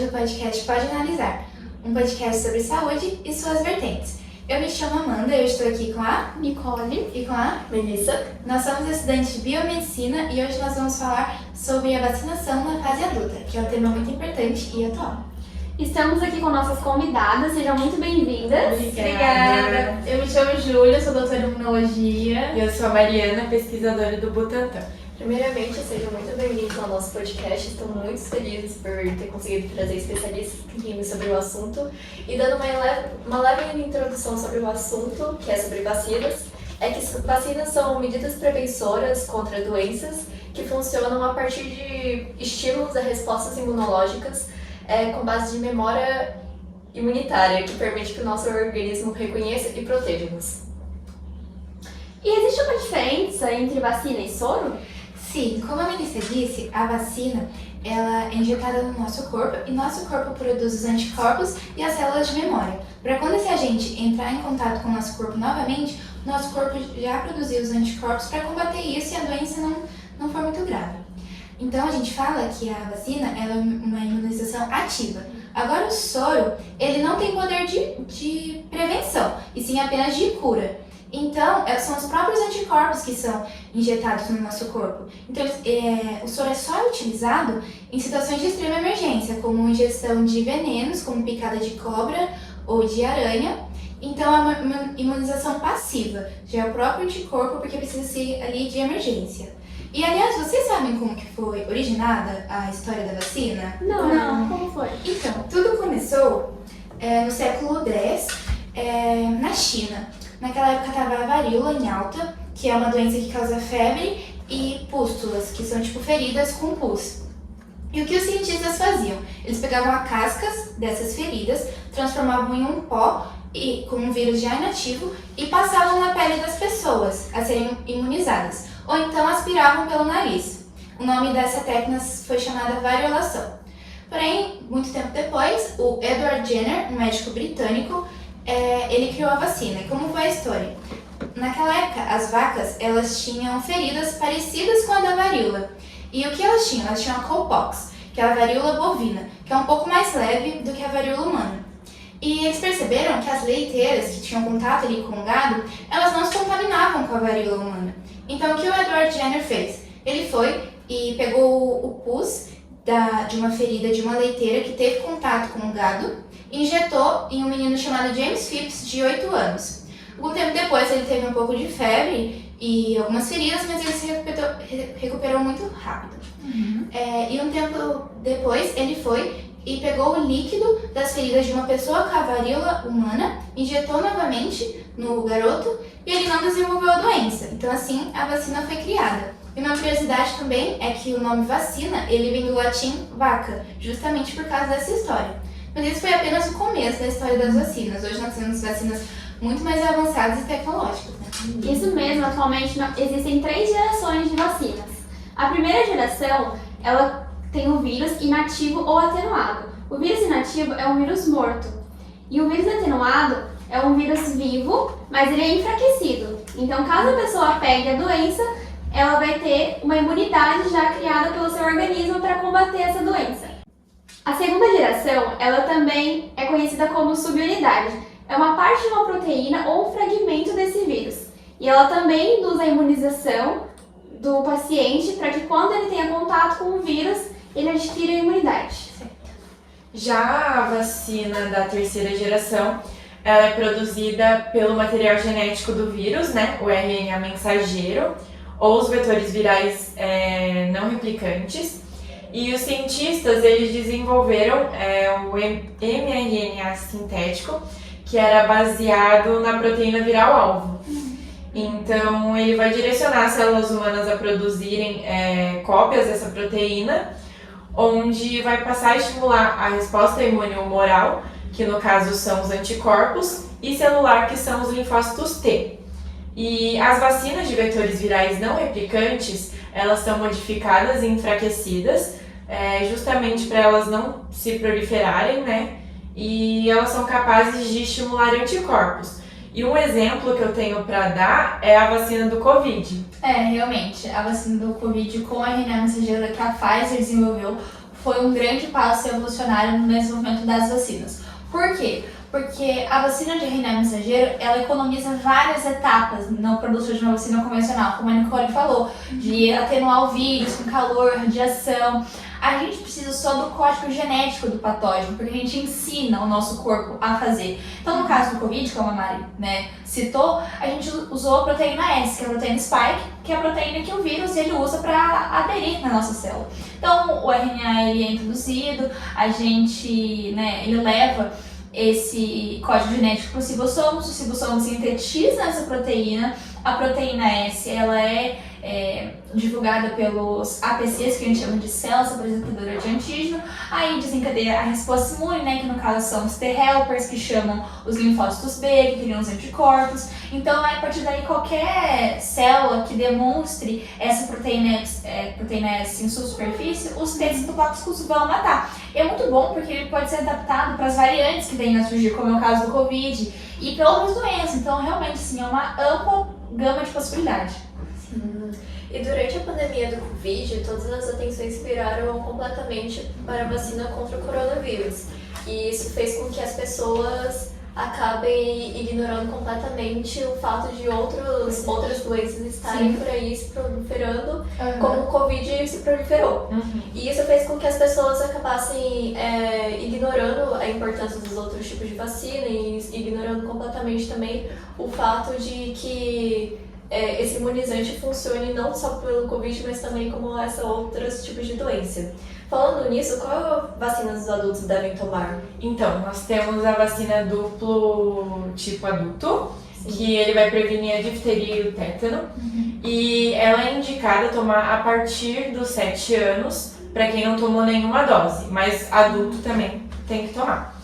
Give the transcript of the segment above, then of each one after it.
episódio do podcast Pode Analisar, um podcast sobre saúde e suas vertentes. Eu me chamo Amanda, eu estou aqui com a Nicole e com a Melissa. Nós somos estudantes de biomedicina e hoje nós vamos falar sobre a vacinação na fase adulta, que é um tema muito importante e atual. Estamos aqui com nossas convidadas, sejam muito bem-vindas. Obrigada. Eu me chamo Júlia, sou doutora em imunologia. E eu sou a Mariana, pesquisadora do Butantan. Primeiramente, sejam muito bem-vindos ao nosso podcast. Estou muito feliz por ter conseguido trazer especialistas que entendem sobre o assunto. E dando uma leve introdução sobre o assunto, que é sobre vacinas, é que vacinas são medidas prevensoras contra doenças que funcionam a partir de estímulos a respostas imunológicas com base de memória imunitária, que permite que o nosso organismo reconheça e proteja-nos. E existe uma diferença entre vacina e soro? Sim, como a Melissa disse, a vacina ela é injetada no nosso corpo e nosso corpo produz os anticorpos e as células de memória. Para quando esse agente entrar em contato com o nosso corpo novamente, nosso corpo já produziu os anticorpos para combater isso e a doença não for muito grave. Então a gente fala que a vacina ela é uma imunização ativa. Agora o soro, ele não tem poder de prevenção, e sim apenas de cura. Então, são os próprios anticorpos que são injetados no nosso corpo. Então, o soro é só utilizado em situações de extrema emergência, como injeção de venenos, como picada de cobra ou de aranha. Então, é uma imunização passiva, já é o próprio anticorpo, porque precisa ser ali de emergência. E, aliás, vocês sabem como que foi originada a história da vacina? Não. Como foi? Então, tudo começou no século X, na China. Naquela época estava a varíola em alta, que é uma doença que causa febre, e pústulas, que são tipo feridas com pus. E o que os cientistas faziam? Eles pegavam as cascas dessas feridas, transformavam em um pó com um vírus já inativo e passavam na pele das pessoas a serem imunizadas, ou então aspiravam pelo nariz. O nome dessa técnica foi chamada variolação. Porém, muito tempo depois, o Edward Jenner, um médico britânico, ele criou a vacina. E como foi a história? Naquela época, as vacas elas tinham feridas parecidas com a da varíola. E o que elas tinham? Elas tinham a cowpox, que é a varíola bovina, que é um pouco mais leve do que a varíola humana. E eles perceberam que as leiteiras que tinham contato ali com o gado, elas não se contaminavam com a varíola humana. Então, o que o Edward Jenner fez? Ele foi e pegou o pus de uma ferida de uma leiteira que teve contato com o gado, injetou em um menino chamado James Phipps, de 8 anos. Algum tempo depois ele teve um pouco de febre e algumas feridas, mas ele se recuperou muito rápido. E um tempo depois ele foi e pegou o líquido das feridas de uma pessoa com a varíola humana, injetou novamente no garoto e ele não desenvolveu a doença. Então assim a vacina foi criada. E uma curiosidade também é que o nome vacina ele vem do latim vaca, justamente por causa dessa história. Mas esse foi apenas o começo da história das vacinas. Hoje nós temos vacinas muito mais avançadas e tecnológicas, né? Isso mesmo, atualmente existem 3 gerações de vacinas. A primeira geração, ela tem o vírus inativo ou atenuado. O vírus inativo é um vírus morto. E o vírus atenuado é um vírus vivo, mas ele é enfraquecido. Então, caso a pessoa pegue a doença, ela vai ter uma imunidade já criada pelo seu organismo para combater essa doença. A segunda geração, ela também é conhecida como subunidade. É uma parte de uma proteína ou um fragmento desse vírus. E ela também induz a imunização do paciente para que quando ele tenha contato com o vírus, ele adquira a imunidade. Já a vacina da terceira geração, ela é produzida pelo material genético do vírus, né, o RNA mensageiro, ou os vetores virais não replicantes. E os cientistas eles desenvolveram o mRNA sintético, que era baseado na proteína viral-alvo. Então, ele vai direcionar as células humanas a produzirem cópias dessa proteína, onde vai passar a estimular a resposta imune humoral, que no caso são os anticorpos, e celular, que são os linfócitos T. E as vacinas de vetores virais não replicantes, elas são modificadas e enfraquecidas, justamente para elas não se proliferarem, né? E elas são capazes de estimular anticorpos. E um exemplo que eu tenho para dar é a vacina do Covid. Realmente, a vacina do Covid com a RNA mensageira que a Pfizer desenvolveu foi um grande passo evolucionário no desenvolvimento das vacinas. Por quê? Porque a vacina de RNA mensageiro, ela economiza várias etapas na produção de uma vacina convencional, como a Nicole falou, de atenuar o vírus com calor, radiação. A gente precisa só do código genético do patógeno, porque a gente ensina o nosso corpo a fazer. Então, no caso do Covid, como a Mari, citou, a gente usou a proteína S, que é a proteína Spike, que é a proteína que o vírus ele usa para aderir na nossa célula. Então, o RNA ele é introduzido, a gente, ele leva esse código genético para os ribossomos, os ribossomos sintetizam essa proteína. A proteína S, ela é divulgada pelos APCs, que a gente chama de células apresentadoras de antígeno, aí desencadeia a resposta imune, que no caso são os T-helpers, que chamam os linfócitos B, que criam os anticorpos. Então, a partir daí, qualquer célula que demonstre essa proteína S em sua superfície, os T citotóxicos vão matar. E é muito bom porque ele pode ser adaptado para as variantes que vêm a surgir, como é o caso do Covid, e para outras doenças. Então, realmente, sim, é uma ampla gama de possibilidades. E durante a pandemia do Covid, todas as atenções se viraram completamente para a vacina contra o coronavírus. E isso fez com que as pessoas acabem ignorando completamente o fato de outras doenças estarem por aí se proliferando, como o Covid se proliferou. E isso fez com que as pessoas acabassem ignorando a importância dos outros tipos de vacina e ignorando completamente também o fato de que esse imunizante funcione não só pelo Covid, mas também como outros tipos de doença. Falando nisso, qual vacina os adultos devem tomar? Então, nós temos a vacina duplo tipo adulto, que ele vai prevenir a difteria e o tétano. E ela é indicada a tomar a partir dos 7 anos, para quem não tomou nenhuma dose, mas adulto também tem que tomar.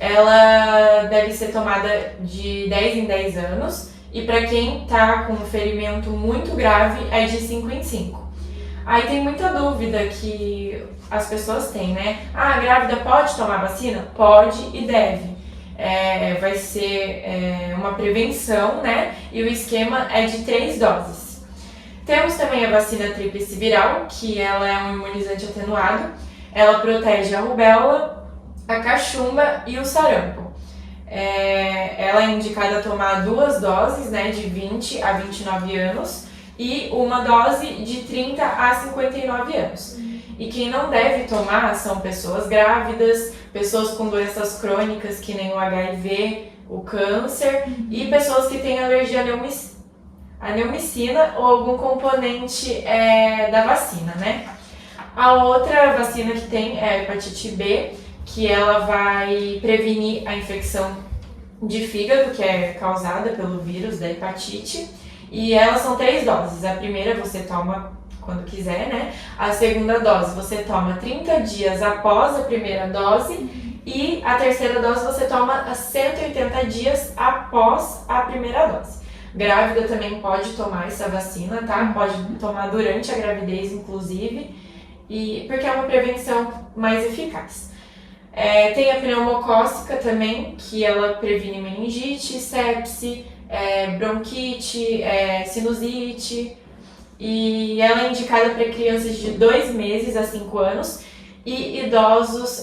Ela deve ser tomada de 10 em 10 anos, e para quem está com um ferimento muito grave, é de 5 em 5. Aí tem muita dúvida que as pessoas têm, a grávida pode tomar vacina? Pode e deve. Vai ser uma prevenção, e o esquema é de 3 doses. Temos também a vacina tríplice viral, que ela é um imunizante atenuado. Ela protege a rubéola, a cachumba e o sarampo. Ela é indicada a tomar 2 doses, de 20 a 29 anos e uma dose de 30 a 59 anos. E quem não deve tomar são pessoas grávidas, pessoas com doenças crônicas que nem o HIV, o câncer e pessoas que têm alergia à neumicina ou algum componente da vacina, A outra vacina que tem é a hepatite B, que ela vai prevenir a infecção de fígado, que é causada pelo vírus da hepatite. E elas são 3 doses. A primeira você toma quando quiser, A segunda dose você toma 30 dias após a primeira dose. E a terceira dose você toma a 180 dias após a primeira dose. Grávida também pode tomar essa vacina, Pode tomar durante a gravidez, inclusive, porque é uma prevenção mais eficaz. Tem a pneumocócica também, que ela previne meningite, sepse, bronquite, sinusite, e ela é indicada para crianças de 2 meses a 5 anos e idosos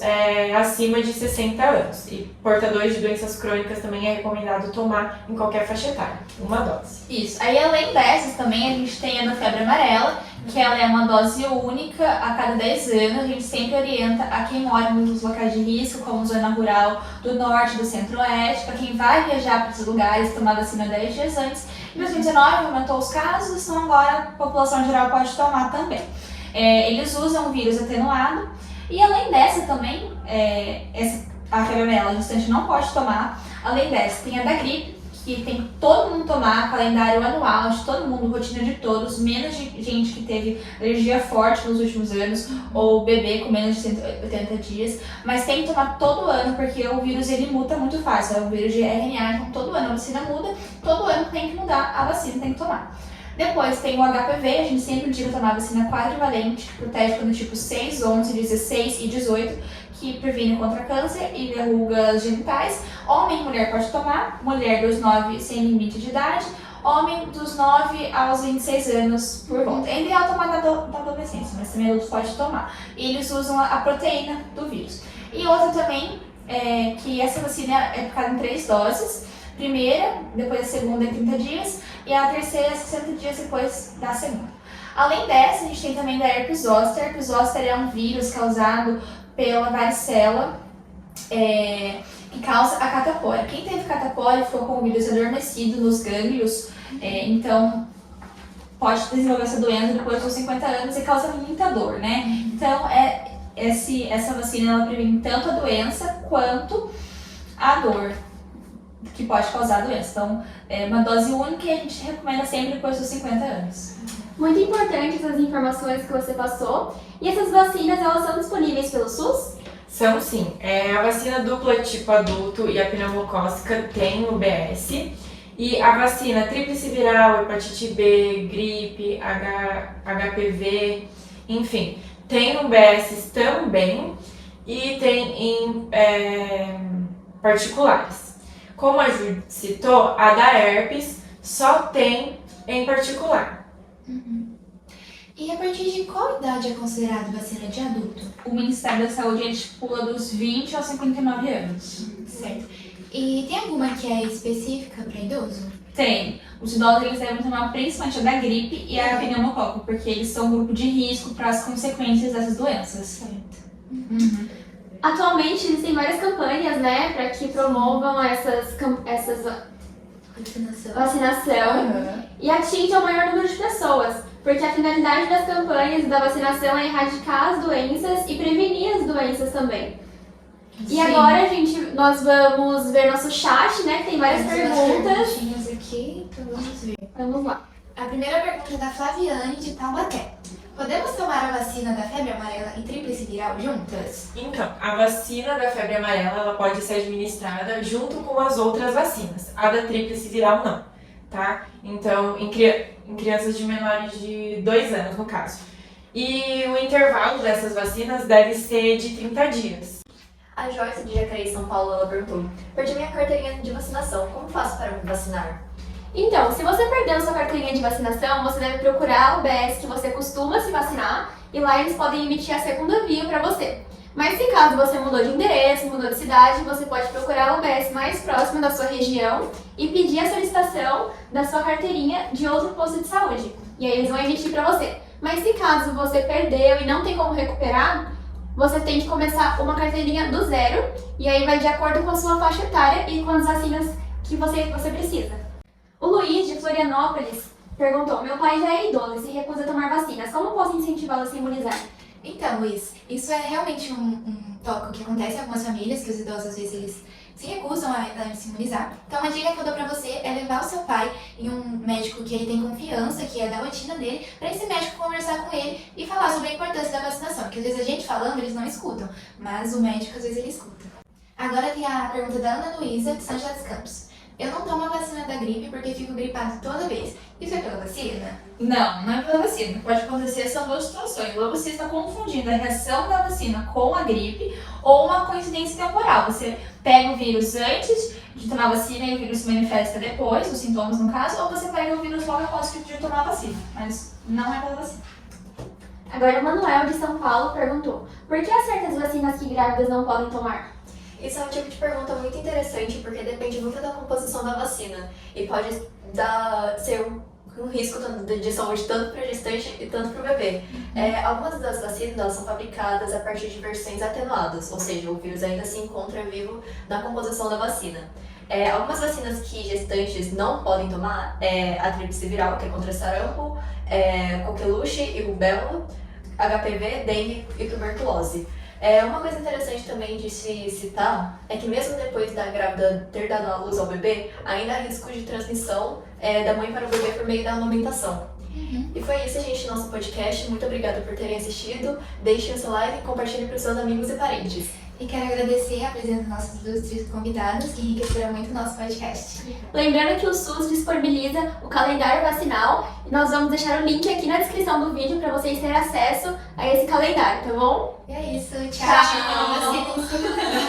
acima de 60 anos. E portadores de doenças crônicas também é recomendado tomar em qualquer faixa etária, 1 dose. Isso. Aí, além dessas, também a gente tem a da febre amarela, que ela é uma dose única a cada 10 anos. A gente sempre orienta a quem mora nos locais de risco, como zona rural do norte, do centro-oeste, para quem vai viajar para esses lugares, tomar vacina 10 dias antes. Em 2019 aumentou os casos, então agora a população geral pode tomar também. Eles usam o vírus atenuado. E além dessa também, a febre amarela a gestante não pode tomar. Além dessa, tem a da gripe, que tem que todo mundo tomar, calendário anual de todo mundo, rotina de todos, menos de gente que teve alergia forte nos últimos anos, ou bebê com menos de 180 dias, mas tem que tomar todo ano, porque o vírus ele muta muito fácil, é um vírus de RNA, então todo ano a vacina muda, todo ano tem que mudar a vacina, tem que tomar. Depois tem o HPV, a gente sempre indica tomar a vacina quadrivalente, que protege contra tipo 6, 11, 16 e 18, que previne contra câncer e verrugas genitais. Homem e mulher pode tomar, mulher dos 9 sem limite de idade, homem dos 9 aos 26 anos por volta. É ideal tomar da adolescência, mas também adultos podem tomar. E eles usam a proteína do vírus. E outra também, que essa vacina é aplicada em 3 doses. Primeira, depois a segunda em 30 dias e a terceira 60 dias depois da segunda. Além dessa, a gente tem também da herpes zoster. A herpes zoster é um vírus causado pela varicela, que causa a catapora. Quem teve catapora ficou com o vírus adormecido nos gânglios, então pode desenvolver essa doença depois dos 50 anos e causa muita dor, né? Então, essa vacina ela previne tanto a doença quanto a dor que pode causar a doença. Então, é uma dose única e a gente recomenda sempre depois dos 50 anos. Muito importante essas informações que você passou. E essas vacinas, elas são disponíveis pelo SUS? São sim. A vacina dupla tipo adulto e a pneumocócica tem UBS. E a vacina tríplice viral, hepatite B, gripe, HPV, enfim, tem UBS também e tem em particulares. Como a Ju citou, a da herpes só tem em particular. E a partir de qual idade é considerada vacina de adulto? O Ministério da Saúde ele estipula dos 20 aos 59 anos. Certo. E tem alguma que é específica para idoso? Tem. Os idosos eles devem tomar principalmente a da gripe e a pneumococo, porque eles são um grupo de risco para as consequências dessas doenças. Certo. Atualmente existem várias campanhas, né, para que promovam essas vacinação e atinjam o maior número de pessoas, porque a finalidade das campanhas da vacinação é erradicar as doenças e prevenir as doenças também. E Sim. agora, gente, nós vamos ver nosso chat, né, que tem várias perguntas. Aqui, então vamos ver. Vamos lá. A primeira pergunta é da Flaviane, de Taubaté. Podemos tomar a vacina da febre amarela e tríplice viral juntas? Então, a vacina da febre amarela ela pode ser administrada junto com as outras vacinas. A da tríplice viral não, tá? Então, em crianças de menores de 2 anos, no caso. E o intervalo dessas vacinas deve ser de 30 dias. A Joyce de Jacareí, São Paulo, ela perguntou: perdi minha carteirinha de vacinação, como faço para me vacinar? Então, se você perdeu sua carteirinha de vacinação, você deve procurar o UBS que você costuma se vacinar e lá eles podem emitir a segunda via para você. Mas se caso você mudou de endereço, mudou de cidade, você pode procurar o UBS mais próximo da sua região e pedir a solicitação da sua carteirinha de outro posto de saúde. E aí eles vão emitir para você. Mas se caso você perdeu e não tem como recuperar, você tem que começar uma carteirinha do zero e aí vai de acordo com a sua faixa etária e com as vacinas que você precisa. O Luiz, de Florianópolis, perguntou: meu pai já é idoso e se recusa a tomar vacinas, como posso incentivá-lo a se imunizar? Então, Luiz, isso é realmente um tópico que acontece em algumas famílias, que os idosos às vezes eles se recusam a se imunizar. Então, uma dica que eu dou pra você é levar o seu pai em um médico que ele tem confiança, que é da rotina dele, pra esse médico conversar com ele e falar sobre a importância da vacinação, porque às vezes a gente falando, eles não escutam, mas o médico às vezes ele escuta. Agora tem a pergunta da Ana Luísa, de São José dos Campos. Eu não tomo a vacina da gripe porque fico gripado toda vez. Isso é pela vacina? Não é pela vacina. O que pode acontecer são duas situações. Ou você está confundindo a reação da vacina com a gripe, ou uma coincidência temporal. Você pega o vírus antes de tomar a vacina e o vírus se manifesta depois, os sintomas no caso, ou você pega o vírus logo após de tomar a vacina. Mas não é pela vacina. Agora o Manuel, de São Paulo, perguntou: por que há certas vacinas que grávidas não podem tomar? Isso é um tipo de pergunta muito interessante porque depende muito da composição da vacina e pode ser um risco de saúde tanto para a gestante e tanto para o bebê. Algumas das vacinas elas são fabricadas a partir de versões atenuadas, ou seja, o vírus ainda se encontra vivo na composição da vacina. Algumas vacinas que gestantes não podem tomar é a tríplice viral, que é contra sarampo, coqueluche e rubéola, HPV, dengue e tuberculose. Uma coisa interessante também de se citar é que mesmo depois da grávida ter dado a luz ao bebê, ainda há risco de transmissão da mãe para o bebê por meio da amamentação. E foi isso, gente, nosso podcast. Muito obrigada por terem assistido. Deixem o seu like e compartilhem para os seus amigos e parentes. E quero agradecer a presença das nossas ilustres convidadas, que enriqueceram muito o nosso podcast. Lembrando que o SUS disponibiliza o calendário vacinal e nós vamos deixar o link aqui na descrição do vídeo para vocês terem acesso a esse calendário, tá bom? E é isso, Tchau. tchau. Vacinem-se.